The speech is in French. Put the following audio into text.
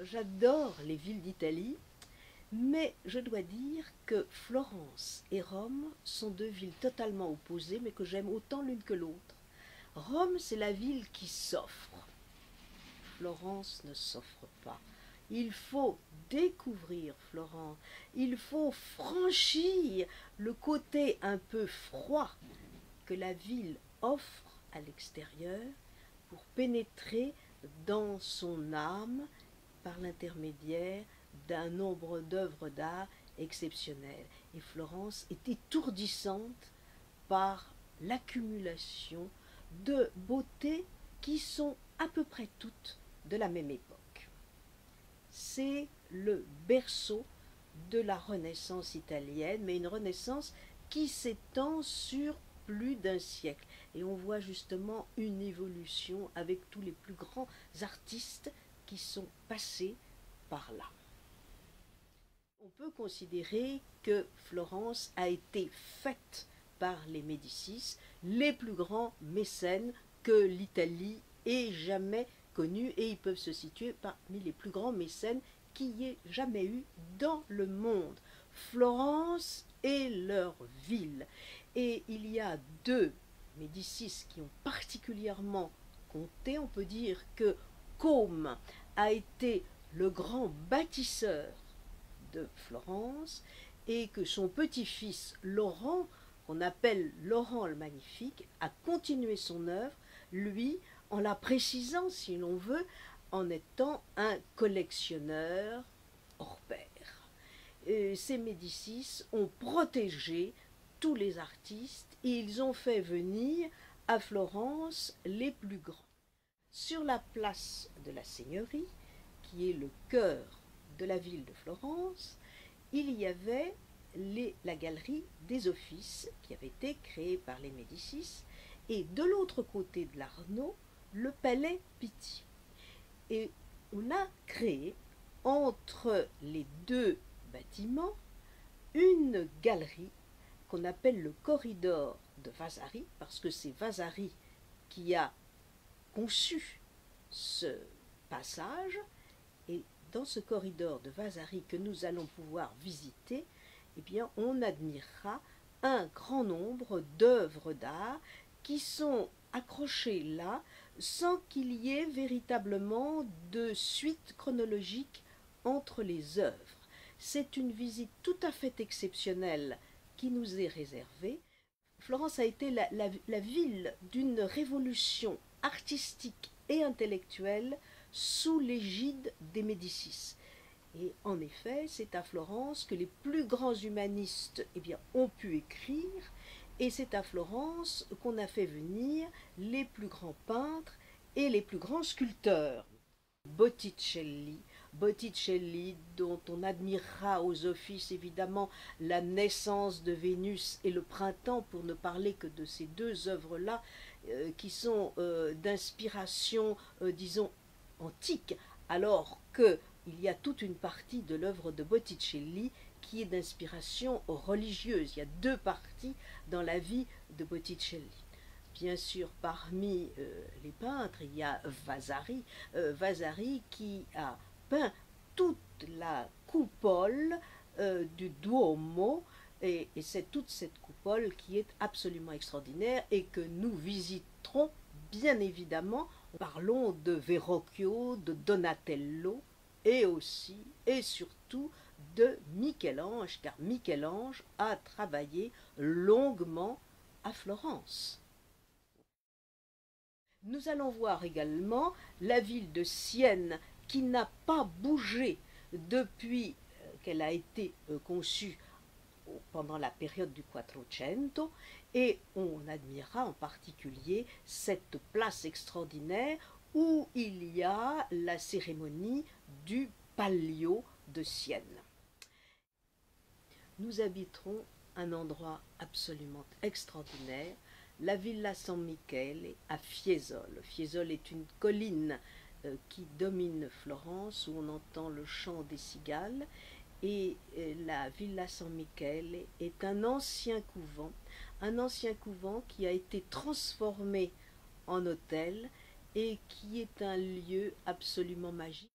j'adore les villes d'Italie, mais je dois dire que Florence et Rome sont deux villes totalement opposées, mais que j'aime autant l'une que l'autre. Rome, c'est la ville qui s'offre. Florence ne s'offre pas. Il faut découvrir Florence, il faut franchir le côté un peu froid que la ville offre à l'extérieur pour pénétrer dans son âme par l'intermédiaire d'un nombre d'œuvres d'art exceptionnelles. Et Florence est étourdissante par l'accumulation de beautés qui sont à peu près toutes de la même époque. C'est le berceau de la Renaissance italienne, mais une Renaissance qui s'étend sur plus d'un siècle. Et on voit justement une évolution avec tous les plus grands artistes qui sont passés par là. On peut considérer que Florence a été faite par les Médicis, les plus grands mécènes que l'Italie ait jamais connus, et ils peuvent se situer parmi les plus grands mécènes qu'il y ait jamais eu dans le monde. Florence est leur ville. Et il y a deux Médicis qui ont particulièrement compté. On peut dire que Côme a été le grand bâtisseur de Florence et que son petit-fils Laurent, qu'on appelle Laurent le Magnifique, a continué son œuvre, lui, en la précisant, si l'on veut, en étant un collectionneur hors pair. Ces Médicis ont protégé tous les artistes et ils ont fait venir à Florence les plus grands. Sur la place de la Seigneurie, qui est le cœur de la ville de Florence, il y avait la galerie des offices qui avait été créée par les Médicis, et de l'autre côté de l'Arno, le palais Pitti. Et on a créé entre les deux bâtiments une galerie qu'on appelle le corridor de Vasari, parce que c'est Vasari qui a conçu ce passage. Et dans ce corridor de Vasari que nous allons pouvoir visiter, eh bien, on admirera un grand nombre d'œuvres d'art qui sont accrochées là sans qu'il y ait véritablement de suite chronologique entre les œuvres. C'est une visite tout à fait exceptionnelle qui nous est réservée. Florence a été la ville d'une révolution artistique et intellectuelle sous l'égide des Médicis. Et en effet, c'est à Florence que les plus grands humanistes ont pu écrire, et c'est à Florence qu'on a fait venir les plus grands peintres et les plus grands sculpteurs. Botticelli, dont on admirera aux offices évidemment la naissance de Vénus et le printemps, pour ne parler que de ces deux œuvres-là, qui sont d'inspiration, disons, antique, alors qu'il y a toute une partie de l'œuvre de Botticelli qui est d'inspiration religieuse. Il y a deux parties dans la vie de Botticelli. Bien sûr, parmi les peintres, il y a Vasari qui a peint toute la coupole du Duomo, et c'est toute cette coupole qui est absolument extraordinaire et que nous visiterons bien évidemment. Parlons de Verrocchio, de Donatello et aussi et surtout de Michel-Ange, car Michel-Ange a travaillé longuement à Florence. Nous allons voir également la ville de Sienne qui n'a pas bougé depuis qu'elle a été conçue pendant la période du Quattrocento, et on admirera en particulier cette place extraordinaire où il y a la cérémonie du Palio de Sienne. Nous habiterons un endroit absolument extraordinaire, la Villa San Michele à Fiesole. Fiesole est une colline qui domine Florence, où on entend le chant des cigales, et la Villa San Michele est un ancien couvent qui a été transformé en hôtel et qui est un lieu absolument magique.